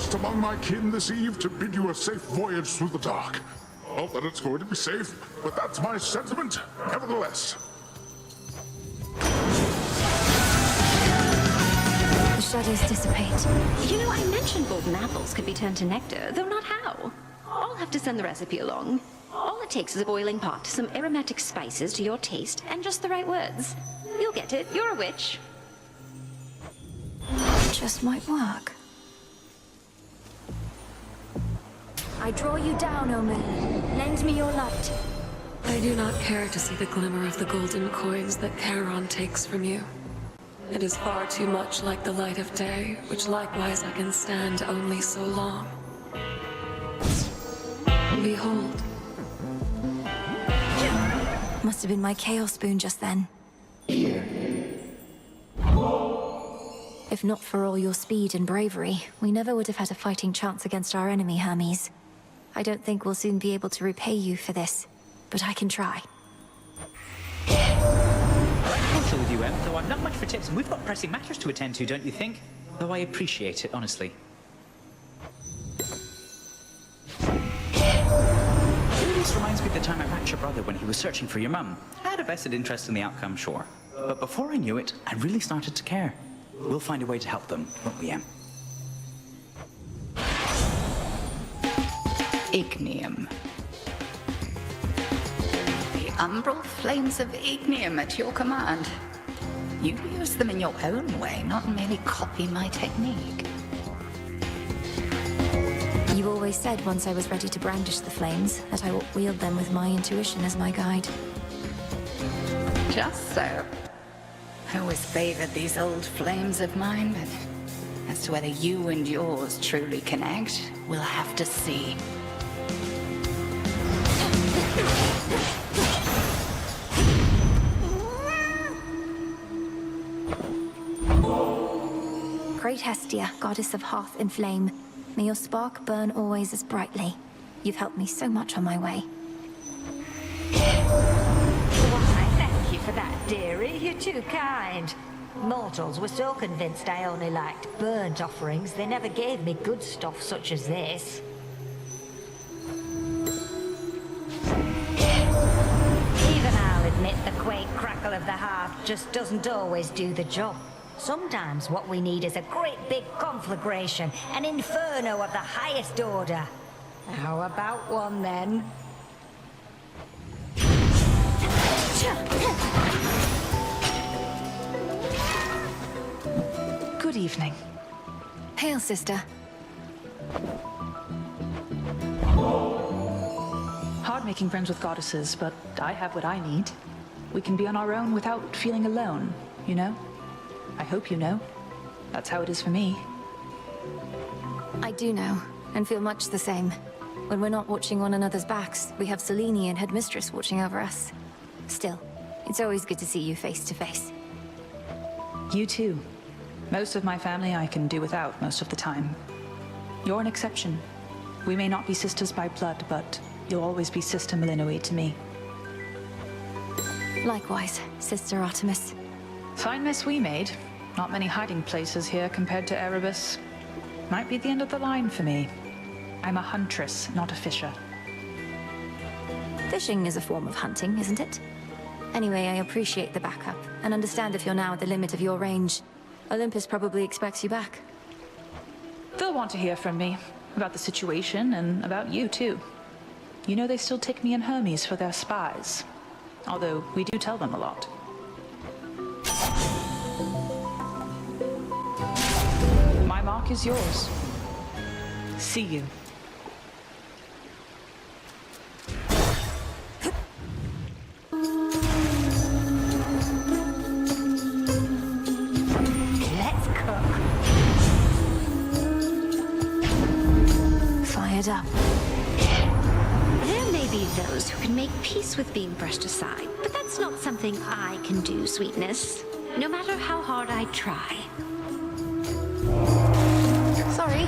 last among my kin this eve to bid you a safe voyage through the dark. Not that it's going to be safe, but that's my sentiment, nevertheless. The shadows dissipate. You know, I mentioned golden apples could be turned to nectar, though not how. I'll have to send the recipe along. All it takes is a boiling pot, some aromatic spices to your taste, and just the right words. You'll get it. You're a witch. Just might work. I draw you down, O moon. Lend me your light. I do not care to see the glimmer of the golden coins that Charon takes from you. It is far too much like the light of day, which likewise I can stand only so long. Behold. Must have been my chaos spoon just then. If not for all your speed and bravery, we never would have had a fighting chance against our enemy, Hermes. I don't think we'll soon be able to repay you for this, but I can try. Partial with you, Em, though I'm not much for tips, and we've got pressing matters to attend to, don't you think? Though I appreciate it, honestly. This reminds me of the time I backed your brother when he was searching for your mum. I had a vested interest in the outcome, sure. But before I knew it, I really started to care. We'll find a way to help them, won't we, Em? Ignium. The umbral flames of Ignium at your command. You use them in your own way, not merely copy my technique. You always said once I was ready to brandish the flames, that I would wield them with my intuition as my guide. Just so. I always favored these old flames of mine, but as to whether you and yours truly connect, we'll have to see. Great Hestia, goddess of hearth and flame, may your spark burn always as brightly. You've helped me so much on my way. Why, thank you for that, dearie. You're too kind. Mortals were so convinced I only liked burnt offerings, they never gave me good stuff such as this. Even I'll admit the quake crackle of the hearth just doesn't always do the job. Sometimes what we need is a great big conflagration, an inferno of the highest order. How about one, then? Good evening. Hail, sister. Hard making friends with goddesses, but I have what I need. We can be on our own without feeling alone, you know? I hope you know. That's how it is for me. I do know, and feel much the same. When we're not watching one another's backs, we have Selene and Headmistress watching over us. Still, it's always good to see you face to face. You too. Most of my family I can do without most of the time. You're an exception. We may not be sisters by blood, but you'll always be Sister Malinoe to me. Likewise, Sister Artemis. Fine mess we made. Not many hiding places here compared to Erebus. Might be the end of the line for me. I'm a huntress, not a fisher. Fishing is a form of hunting, isn't it? Anyway, I appreciate the backup, and understand if you're now at the limit of your range. Olympus probably expects you back. They'll want to hear from me. About the situation, and about you, too. You know they still take me and Hermes for their spies. Although, we do tell them a lot. My mark is yours. See you. Let's cook. Fired up. There may be those who can make peace with being brushed aside, but that's not something I can do, sweetness. No matter how hard I try. Sorry.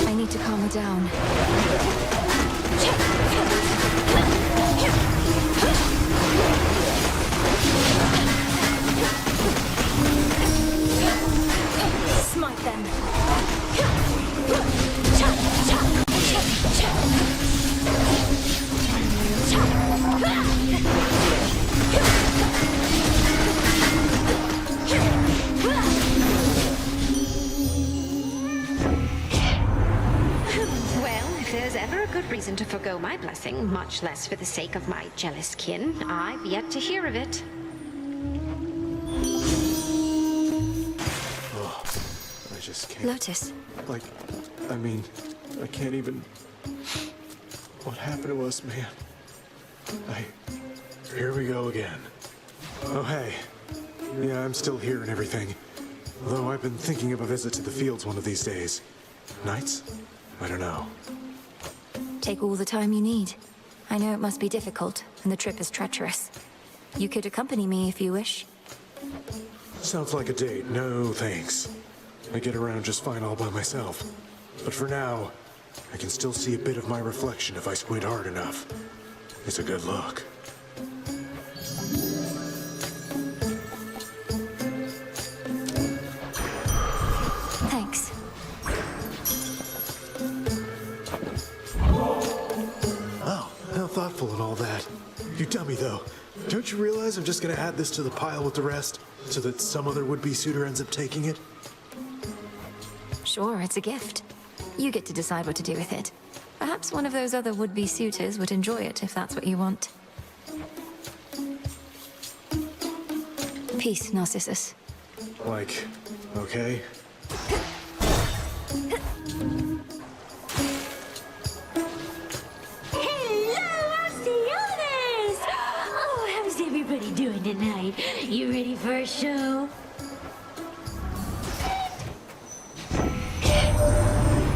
I need to calm her down. Smite them. reason to forgo my blessing, much less for the sake of my jealous kin. I've yet to hear of it. Oh, I just can't. Lotus. Like, I mean, I can't even. What happened to us, man? Here we go again. Oh, hey. Yeah, I'm still here and everything. Though I've been thinking of a visit to the fields one of these days. Nights? I don't know. Take all the time you need. I know it must be difficult, and the trip is treacherous. You could accompany me if you wish. Sounds like a date. No, thanks. I get around just fine all by myself. But for now, I can still see a bit of my reflection if I squint hard enough. It's a good look. Thanks. Oh, how thoughtful and all that. You dummy, though. Don't you realize I'm just gonna add this to the pile with the rest, so that some other would-be suitor ends up taking it? Sure, it's a gift. You get to decide what to do with it. Perhaps one of those other would-be suitors would enjoy it if that's what you want. Peace, Narcissus. Like, okay? Hello, Alcyones! Oh, how's everybody doing tonight? You ready for a show?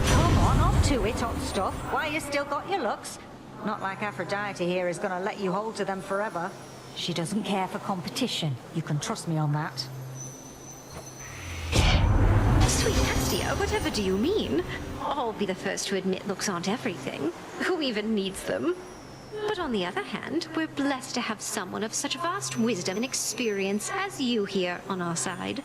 Come on, up to it, hot stuff. Why, you still got your looks? Not like Aphrodite here is gonna let you hold to them forever. She doesn't care for competition. You can trust me on that. Sweet Astia, whatever do you mean? I'll be the first to admit looks aren't everything. Who even needs them? But on the other hand, we're blessed to have someone of such vast wisdom and experience as you here on our side.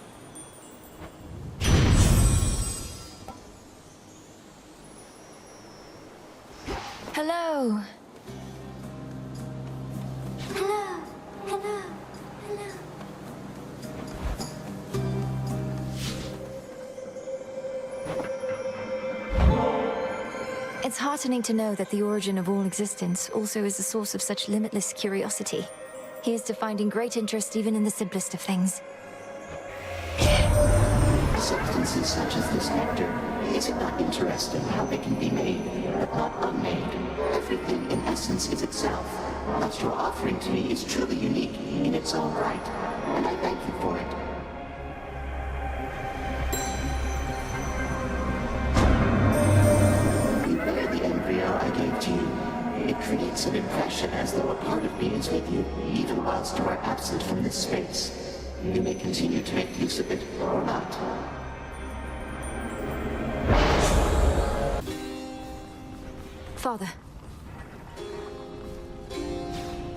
Hello. Hello, hello, hello. It's heartening to know that the origin of all existence also is the source of such limitless curiosity. Here's to finding great interest even in the simplest of things. Substances such as this nectar, is it not interesting how they can be made, but not unmade? Everything in essence is itself. What you're offering to me is truly unique in its own right, and I thank you for it. You bear the embryo I gave to you. It creates an impression as though a part of me is with you, even whilst you are absent from this space. You may continue to make use of it, or not. Father.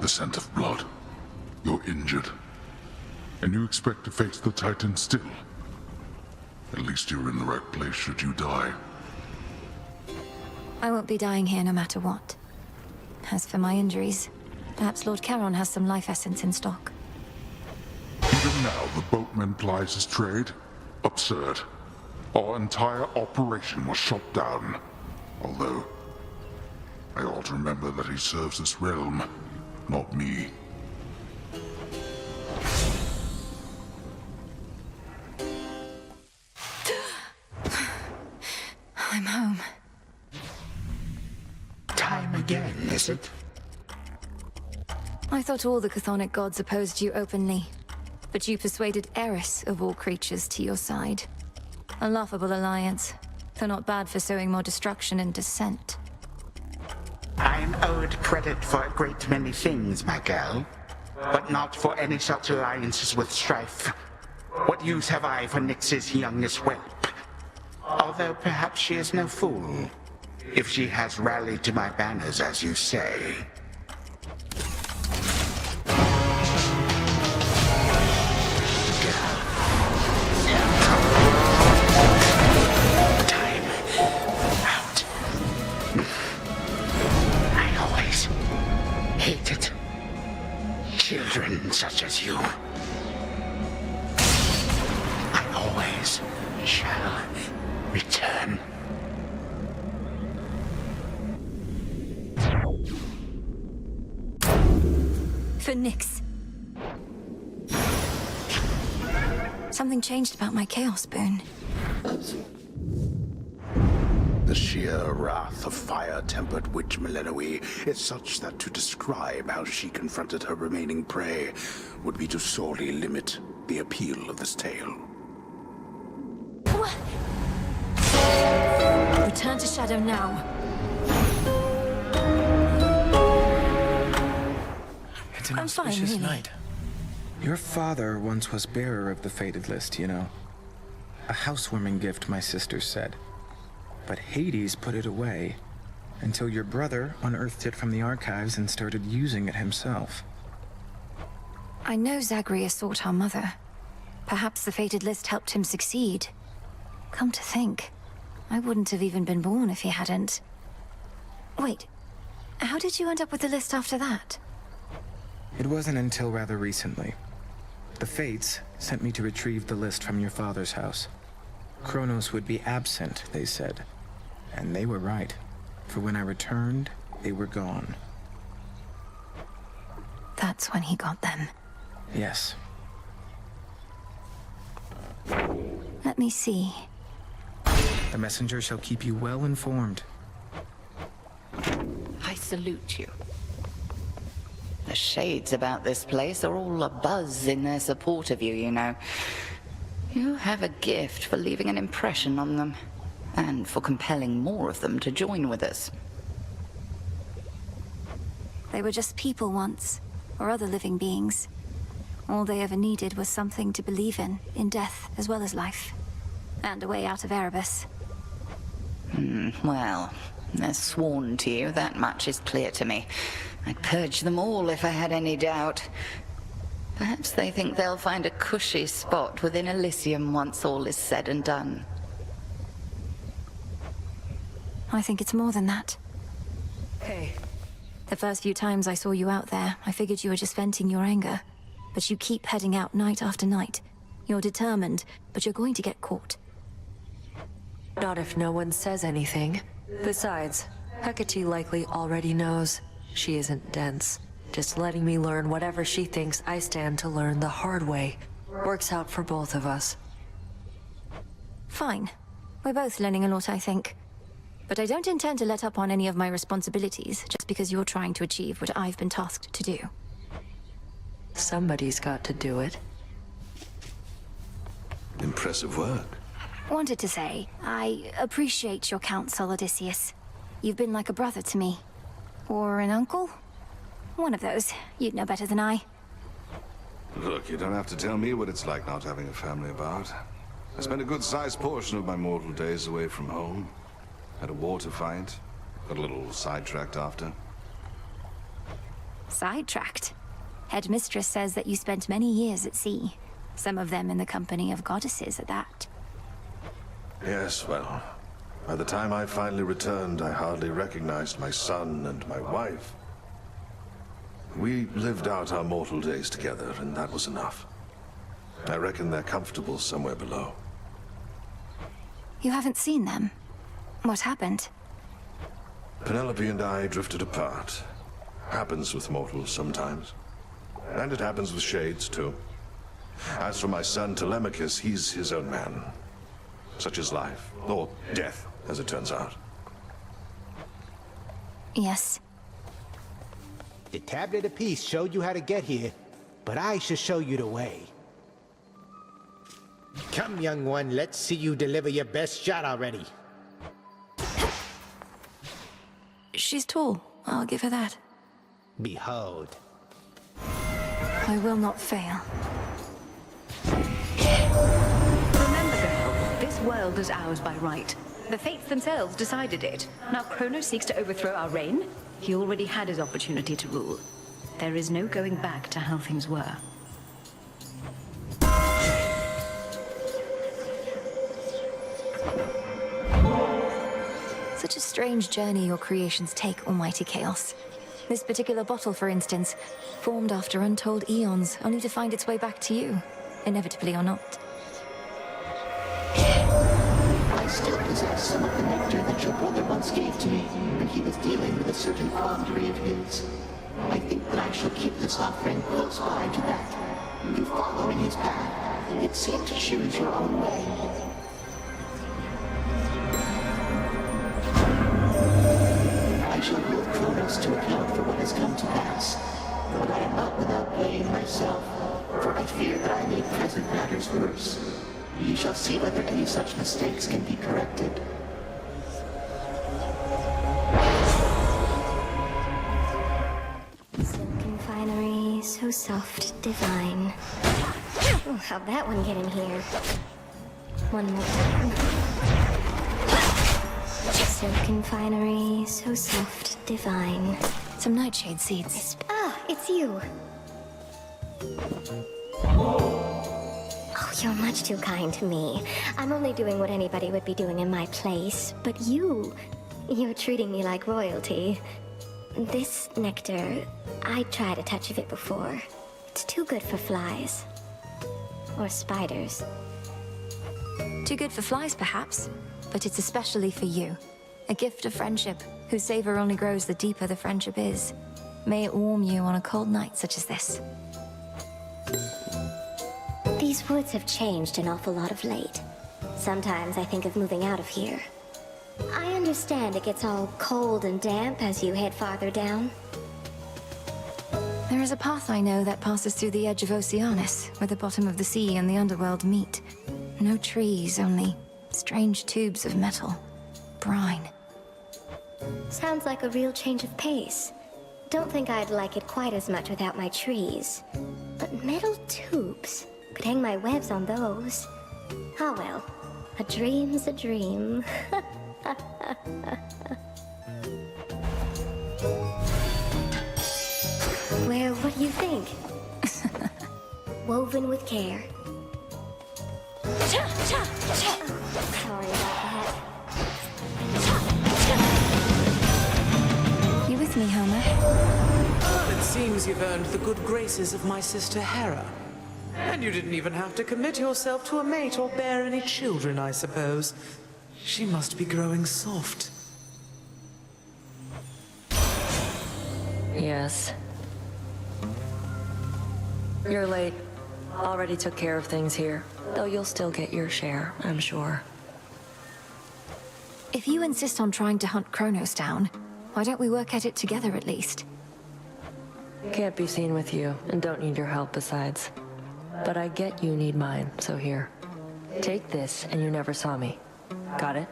The scent of blood. You're injured. And you expect to face the Titan still. At least you're in the right place should you die. I won't be dying here no matter what. As for my injuries, perhaps Lord Charon has some life essence in stock. Even now, the boatman plies his trade? Absurd. Our entire operation was shot down. Although, I ought to remember that he serves this realm, not me. I'm home. Time again, is it? I thought all the chthonic gods opposed you openly. But you persuaded Eris, of all creatures, to your side. A laughable alliance, though not bad for sowing more destruction and dissent. I am owed credit for a great many things, my girl, but not for any such alliances with strife. What use have I for Nyx's youngest whelp? Although perhaps she is no fool, if she has rallied to my banners, as you say. Time out. I always hated children such as you. I always shall return. For Nyx. Something changed about my Chaos Boon. The sheer wrath of fire-tempered witch Millenoi is such that to describe how she confronted her remaining prey would be to sorely limit the appeal of this tale. What? Return to Shadow now. It's an auspicious night. Your father once was bearer of the fated list, you know. A housewarming gift, my sister said. But Hades put it away until your brother unearthed it from the archives and started using it himself. I know Zagreus sought our mother. Perhaps the fated list helped him succeed. Come to think, I wouldn't have even been born if he hadn't. Wait, how did you end up with the list after that? It wasn't until rather recently. The Fates sent me to retrieve the list from your father's house. Kronos would be absent, they said. And they were right. For when I returned, they were gone. That's when he got them. Yes. Let me see. The messenger shall keep you well informed. I salute you. The shades about this place are all abuzz in their support of you, you know. You have a gift for leaving an impression on them, and for compelling more of them to join with us. They were just people once, or other living beings. All they ever needed was something to believe in death as well as life. And a way out of Erebus. Well, they're sworn to you, that much is clear to me. I'd purge them all if I had any doubt. Perhaps they think they'll find a cushy spot within Elysium once all is said and done. I think it's more than that. Hey. The first few times I saw you out there, I figured you were just venting your anger. But you keep heading out night after night. You're determined, but you're going to get caught. Not if no one says anything. Besides, Hecate likely already knows. She isn't dense. Just letting me learn whatever she thinks I stand to learn the hard way. Works out for both of us. Fine. We're both learning a lot, I think. But I don't intend to let up on any of my responsibilities just because you're trying to achieve what I've been tasked to do. Somebody's got to do it. Impressive work. Wanted to say, I appreciate your counsel, Odysseus. You've been like a brother to me. Or an uncle? One of those. You'd know better than I. Look, you don't have to tell me what it's like not having a family about. I spent a good-sized portion of my mortal days away from home. Had a war to fight. Got a little sidetracked after. Sidetracked? Headmistress says that you spent many years at sea. Some of them in the company of goddesses at that. Yes, well, by the time I finally returned, I hardly recognized my son and my wife. We lived out our mortal days together, and that was enough. I reckon they're comfortable somewhere below. You haven't seen them? What happened? Penelope and I drifted apart. Happens with mortals sometimes. And it happens with shades, too. As for my son Telemachus, he's his own man. Such is life. Or death, as it turns out. Yes. The tablet of peace showed you how to get here, but I shall show you the way. Come, young one, let's see you deliver your best shot already. She's tall. I'll give her that. Behold. I will not fail. Remember, girl, this world is ours by right. The fates themselves decided it. Now Kronos seeks to overthrow our reign. He already had his opportunity to rule. There is no going back to how things were. Such a strange journey your creations take, Almighty Chaos. This particular bottle, for instance, formed after untold eons, only to find its way back to you, inevitably or not. I still possess some of the nectar that your brother once gave to me when he was dealing with a certain quandary of his. I think that I shall keep this offering close by to that. You follow in his path. It seemed to choose your own way. I shall hold Kronos to account for what has come to pass, but I am not without blame myself, for I fear that I made present matters worse. You shall see whether any such mistakes can be corrected. Silken finery, so soft, divine. Oh, how'd that one get in here? One more time. Silken finery, so soft, divine. Some nightshade seeds. Ah, it's you. Oh, you're much too kind to me. I'm only doing what anybody would be doing in my place. But you're treating me like royalty. This nectar, I tried a touch of it before. It's too good for flies. Or spiders. Too good for flies, perhaps, but it's especially for you. A gift of friendship, whose savor only grows the deeper the friendship is. May it warm you on a cold night such as this. These woods have changed an awful lot of late. Sometimes I think of moving out of here. I understand it gets all cold and damp as you head farther down. There is a path I know that passes through the edge of Oceanus, where the bottom of the sea and the underworld meet. No trees, only strange tubes of metal. Brine. Sounds like a real change of pace. Don't think I'd like it quite as much without my trees. But metal tubes. Could hang my webs on those. Ah well. A dream's a dream. Well, what do you think? Woven with care. Sorry about that. You with me, Homer? Well, it seems you've earned the good graces of my sister Hera. And you didn't even have to commit yourself to a mate or bear any children, I suppose. She must be growing soft. Yes. You're late. Already took care of things here, though you'll still get your share, I'm sure. If you insist on trying to hunt Kronos down, why don't we work at it together at least? Can't be seen with you, and don't need your help besides. But I get you need mine, so here. Take this, and you never saw me. Got it?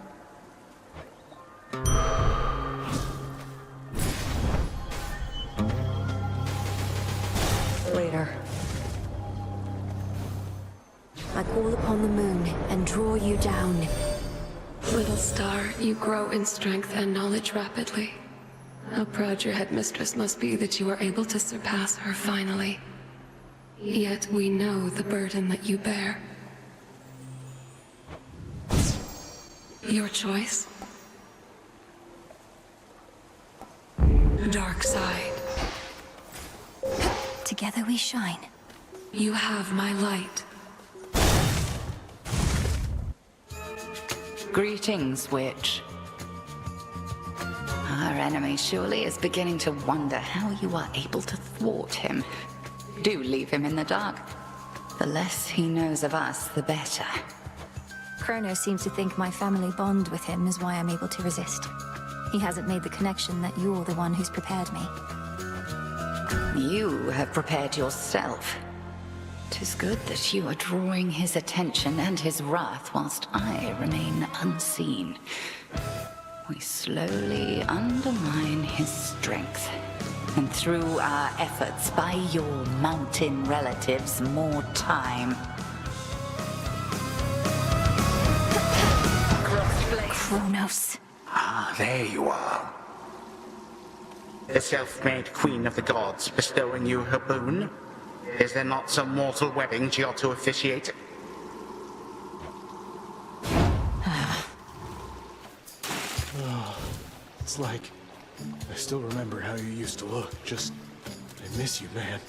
Later. I call upon the moon and draw you down. Little star, you grow in strength and knowledge rapidly. How proud your headmistress must be that you are able to surpass her finally. Yet we know the burden that you bear. Your choice? Dark side. Together we shine. You have my light. Greetings, witch. Our enemy surely is beginning to wonder how you are able to thwart him. Do leave him in the dark. The less he knows of us, the better. Kronos seems to think my family bond with him is why I'm able to resist. He hasn't made the connection that you're the one who's prepared me. You have prepared yourself. 'Tis good that you are drawing his attention and his wrath whilst I remain unseen. We slowly undermine his strength. And through our efforts, buy your mountain relatives more time. Kronos. Ah, there you are. The self-made queen of the gods bestowing you her boon? Is there not some mortal wedding she ought to officiate? It's like I still remember how you used to look. Just, I miss you, man.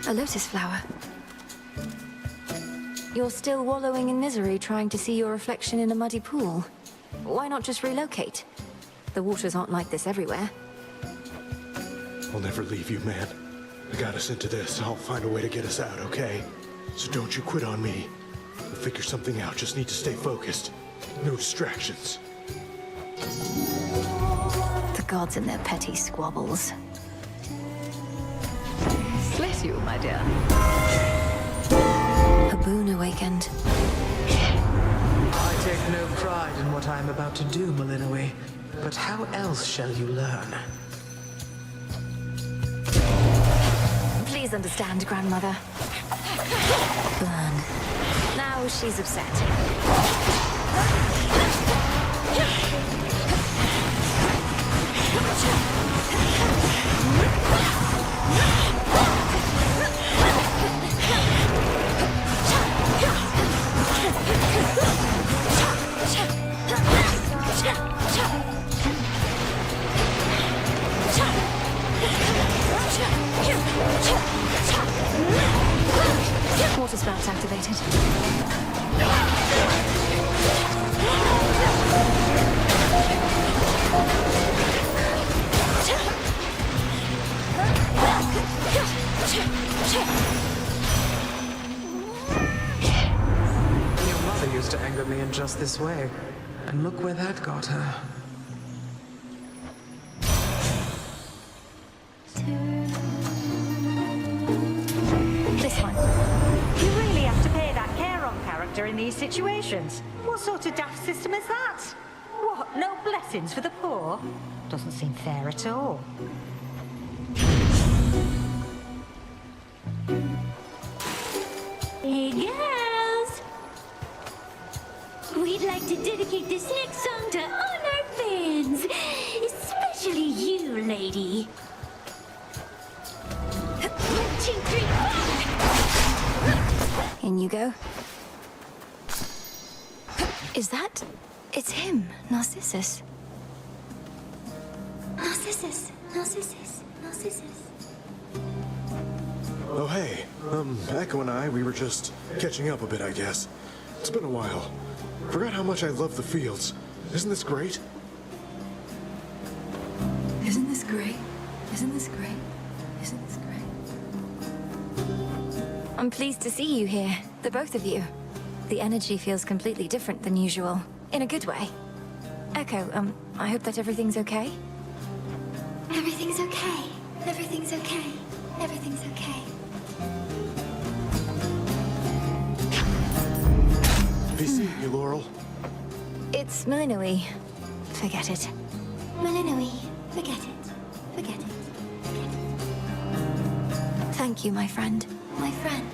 A lotus flower. You're still wallowing in misery trying to see your reflection in a muddy pool. Why not just relocate? The waters aren't like this everywhere. I'll never leave you, man. I got us into this. I'll find a way to get us out, okay? So don't you quit on me. We'll figure something out. Just need to stay focused. No distractions. The gods and their petty squabbles. Bless you, my dear. A boon awakened. I take no pride in what I am about to do, Malinois. But how else shall you learn? Please understand, Grandmother. Burn. Now she's upset. Water spouts activated. Your mother used to anger me in just this way. And look where that got her. This one. You really have to pay that care on character in these situations. What sort of daft system is that? What, no blessings for the poor? Doesn't seem fair at all. Hey girls! We'd like to dedicate this next song to all our fans, especially you, lady. 1, 2, 3, 4! In you go. Is that... It's him, Narcissus. Narcissus, Narcissus, Narcissus. Oh, hey. Echo and I, we were just catching up a bit, I guess. It's been a while. Forgot how much I love the fields. Isn't this great? Isn't this great? Isn't this great? Isn't this great? I'm pleased to see you here, the both of you. The energy feels completely different than usual, in a good way. Echo, I hope that everything's okay? Everything's okay. Everything's okay. Everything's okay. Be seeing you, Laurel. It's Malinois. Forget it. Malinois, forget it. Forget it. Thank you, my friend. My friend.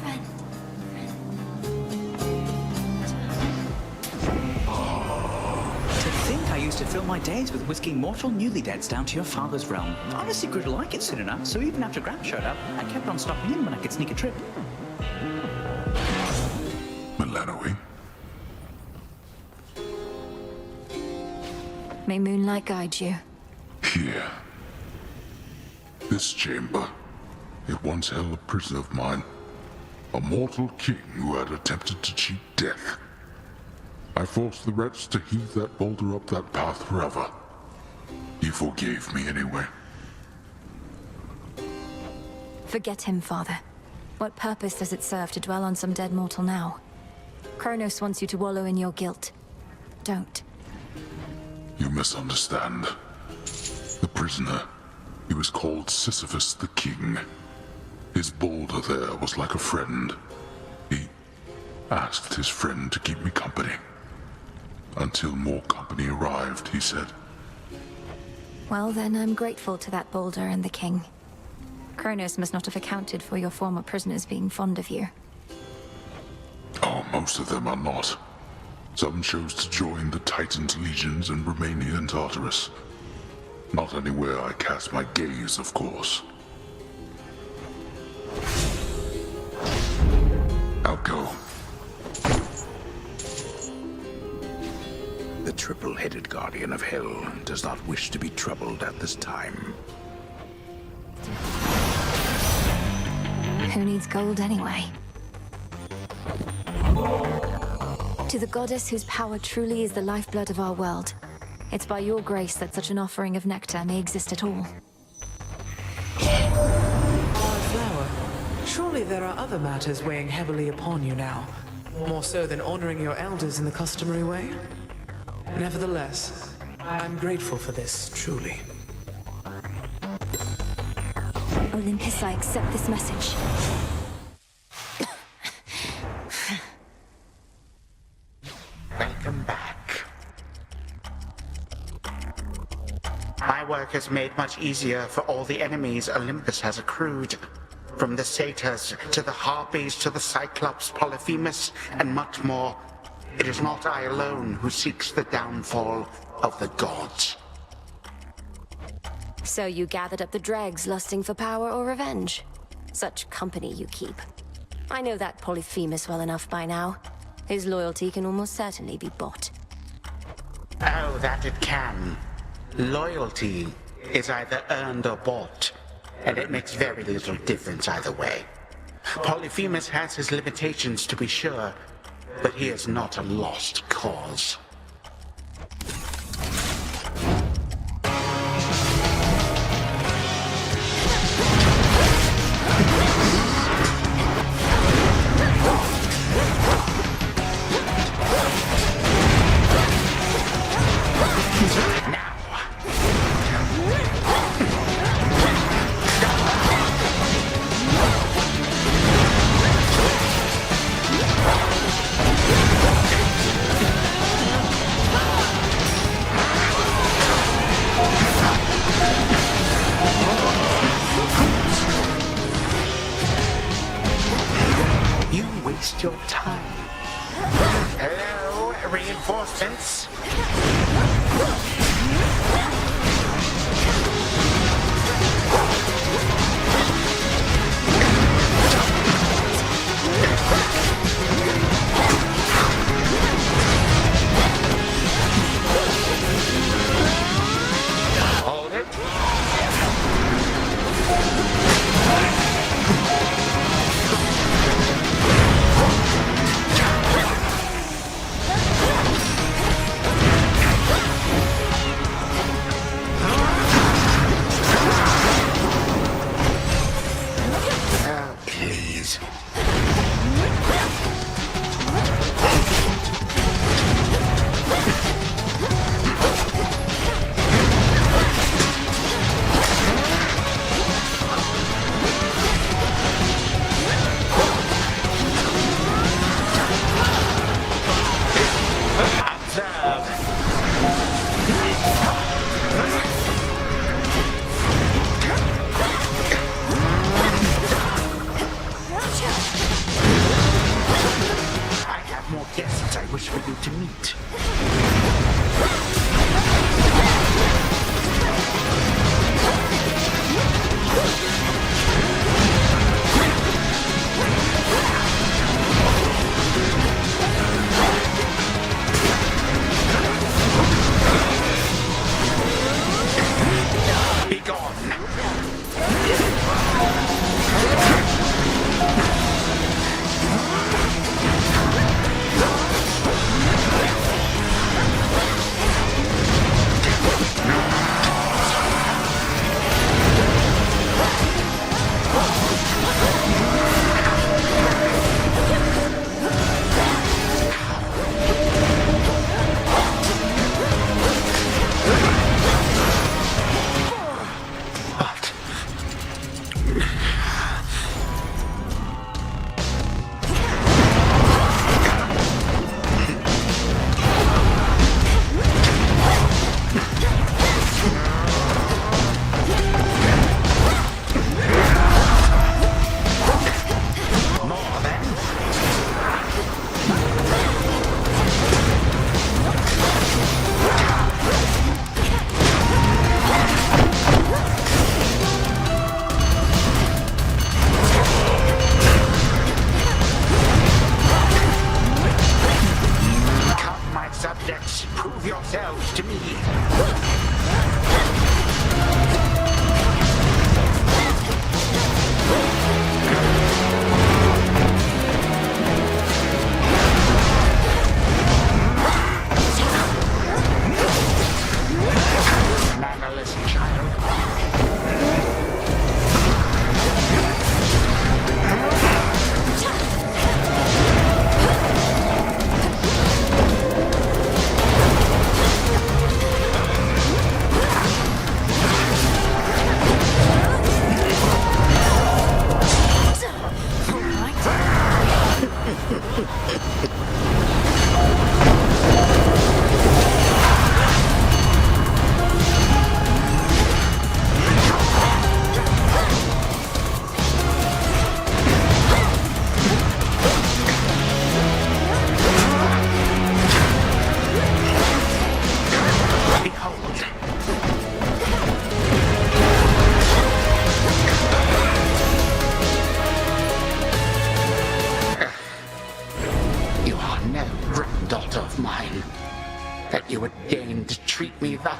Friend. To think I used to fill my days with whisking mortal newly deads down to your father's realm. Honestly grew to like it soon enough, so even after Grant showed up, I kept on stopping in when I could sneak a trip. Malinois? May moonlight guide you. Here. This chamber. It once held a prisoner of mine. A mortal king who had attempted to cheat death. I forced the wretch to heave that boulder up that path forever. He forgave me anyway. Forget him, Father. What purpose does it serve to dwell on some dead mortal now? Kronos wants you to wallow in your guilt. Don't. You misunderstand. The prisoner, he was called Sisyphus the King. His boulder there was like a friend. He asked his friend to keep me company. Until more company arrived, he said. Well, then I'm grateful to that boulder and the king. Kronos must not have accounted for your former prisoners being fond of you. Oh, most of them are not. Some chose to join the Titan's legions and remain here in Tartarus. Not anywhere I cast my gaze, of course. I'll go. The triple-headed guardian of hell does not wish to be troubled at this time. Who needs gold anyway? To the goddess whose power truly is the lifeblood of our world, It's by your grace that such an offering of nectar may exist at all. Odd flower. Surely there are other matters weighing heavily upon you now. More so than honoring your elders in the customary way? Nevertheless, I'm grateful for this, truly. Olympus, I accept this message. Welcome back. My work has made much easier for all the enemies Olympus has accrued. From the satyrs, to the harpies, to the cyclops, Polyphemus, and much more. It is not I alone who seeks the downfall of the gods. So you gathered up the dregs, lusting for power or revenge? Such company you keep. I know that Polyphemus well enough by now. His loyalty can almost certainly be bought. Oh, that it can. Loyalty is either earned or bought, and it makes very little difference either way. Polyphemus has his limitations, to be sure, but he is not a lost cause. Your time. Hello, reinforcements. Hold it.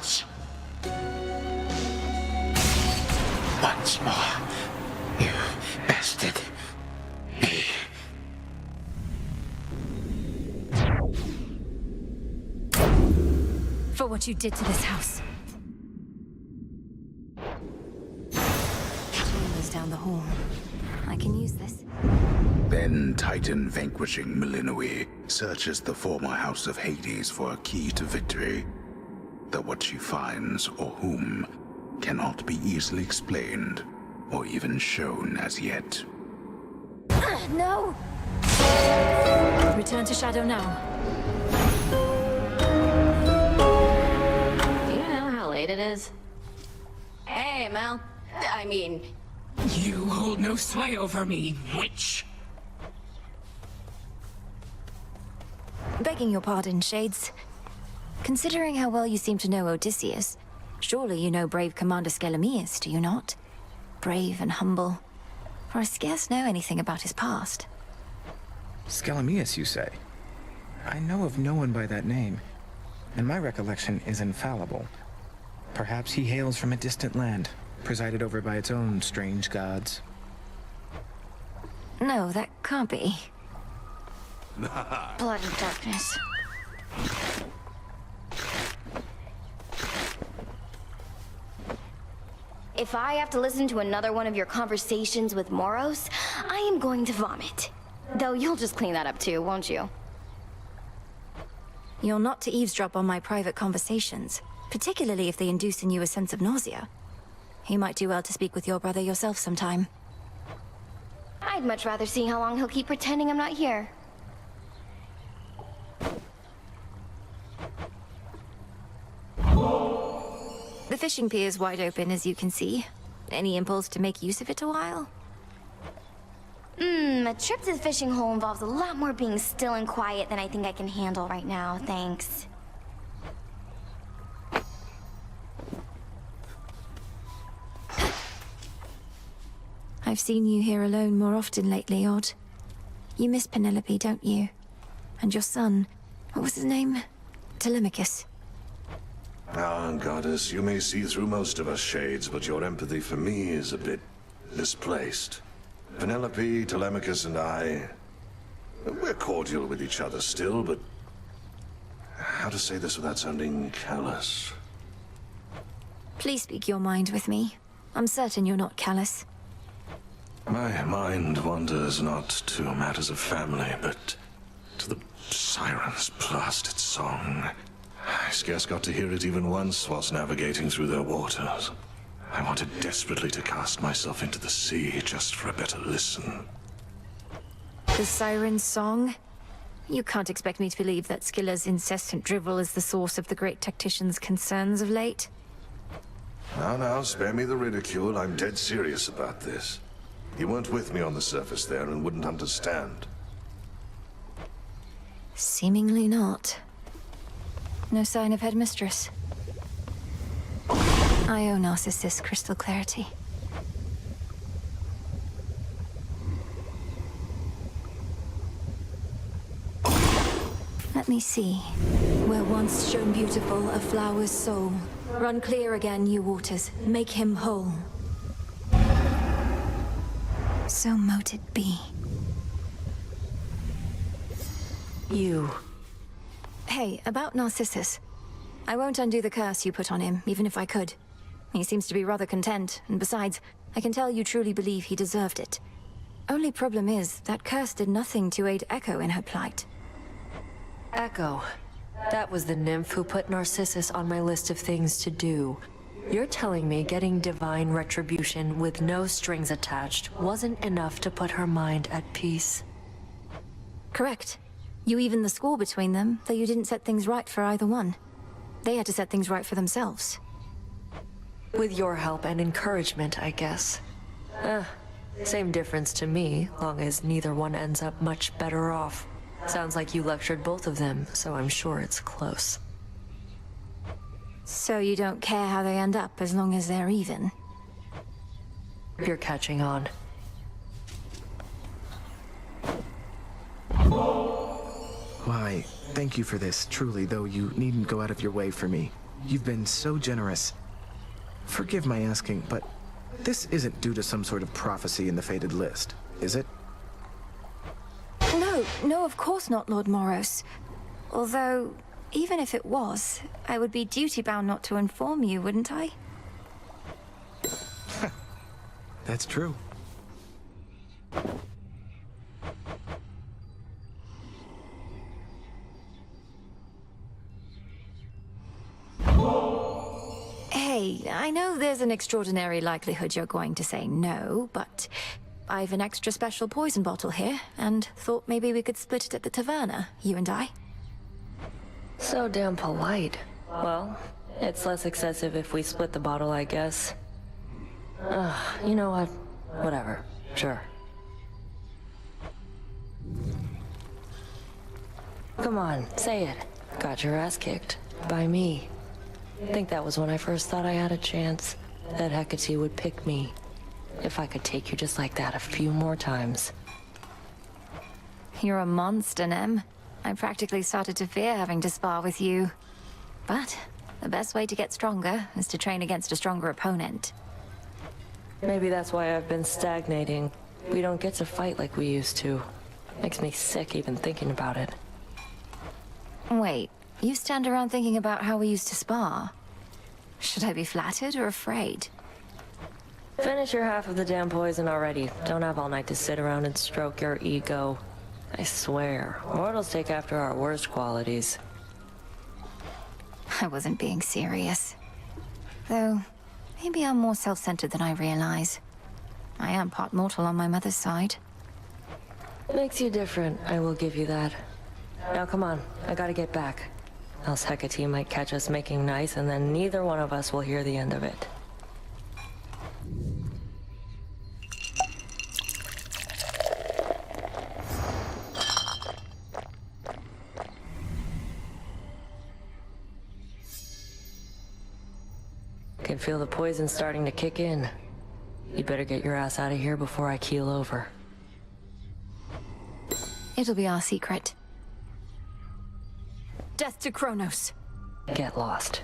house. Once more, you bested me. For what you did to this house. Chambers down the hall. I can use this. Then Titan vanquishing Millenoi searches the former House of Hades for a key to victory. Though what she finds, or whom, cannot be easily explained, or even shown as yet. No! Return to Shadow now. Do you know how late it is? Hey, Mel. I mean... You hold no sway over me, witch. Begging your pardon, Shades. Considering how well you seem to know Odysseus, surely you know brave Commander Skelemius, do you not? Brave and humble. For I scarce know anything about his past. Skelemius, you say? I know of no one by that name, and my recollection is infallible. Perhaps he hails from a distant land, presided over by its own strange gods. No, that can't be. Blood and darkness. If I have to listen to another one of your conversations with Moros, I am going to vomit. Though you'll just clean that up too, won't you? You're not to eavesdrop on my private conversations, particularly if they induce in you a sense of nausea. You might do well to speak with your brother yourself sometime. I'd much rather see how long he'll keep pretending I'm not here. The fishing pier is wide open, as you can see. Any impulse to make use of it a while? A trip to the fishing hole involves a lot more being still and quiet than I think I can handle right now, thanks. I've seen you here alone more often lately, Odd. You miss Penelope, don't you? And your son, what was his name? Telemachus. Ah, Goddess, you may see through most of us shades, but your empathy for me is a bit misplaced. Penelope, Telemachus, and I... we're cordial with each other still, but... how to say this without sounding callous? Please speak your mind with me. I'm certain you're not callous. My mind wanders not to matters of family, but to the siren's blasted song. I scarce got to hear it even once whilst navigating through their waters. I wanted desperately to cast myself into the sea just for a better listen. The siren's song? You can't expect me to believe that Scylla's incessant drivel is the source of the great tactician's concerns of late. Now, spare me the ridicule. I'm dead serious about this. You weren't with me on the surface there and wouldn't understand. Seemingly not. No sign of Headmistress. I owe Narcissus crystal clarity. Let me see. Where once shone beautiful a flower's soul, run clear again, you waters, make him whole. So mote it be. You. Hey, about Narcissus. I won't undo the curse you put on him, even if I could. He seems to be rather content, and besides, I can tell you truly believe he deserved it. Only problem is, that curse did nothing to aid Echo in her plight. Echo. That was the nymph who put Narcissus on my list of things to do. You're telling me getting divine retribution with no strings attached wasn't enough to put her mind at peace? Correct. You evened the score between them, though you didn't set things right for either one. They had to set things right for themselves. With your help and encouragement, I guess. Same difference to me, long as neither one ends up much better off. Sounds like you lectured both of them, so I'm sure it's close. So you don't care how they end up, as long as they're even? You're catching on. Why, thank you for this, truly, though you needn't go out of your way for me. You've been so generous. Forgive my asking, but this isn't due to some sort of prophecy in the Fated List, is it? No, of course not, Lord Moros. Although, even if it was, I would be duty-bound not to inform you, wouldn't I? That's true. Hey, I know there's an extraordinary likelihood you're going to say no, but I've an extra special poison bottle here, and thought maybe we could split it at the taverna, you and I. So damn polite. Well, it's less excessive if we split the bottle, I guess. You know what? Whatever. Sure. Come on, say it. Got your ass kicked. By me. I think that was when I first thought I had a chance. That Hecate would pick me. If I could take you just like that a few more times. You're a monster, Nem. I practically started to fear having to spar with you. But the best way to get stronger is to train against a stronger opponent. Maybe that's why I've been stagnating. We don't get to fight like we used to. Makes me sick even thinking about it. Wait, you stand around thinking about how we used to spar? Should I be flattered or afraid? Finish your half of the damn poison already. Don't have all night to sit around and stroke your ego. I swear, mortals take after our worst qualities. I wasn't being serious. Though, maybe I'm more self-centered than I realize. I am part mortal on my mother's side. Makes you different, I will give you that. Now come on, I gotta get back. Else Hecate might catch us making nice, and then neither one of us will hear the end of it. Can feel the poison starting to kick in. You'd better get your ass out of here before I keel over. It'll be our secret. Death to Kronos. Get lost.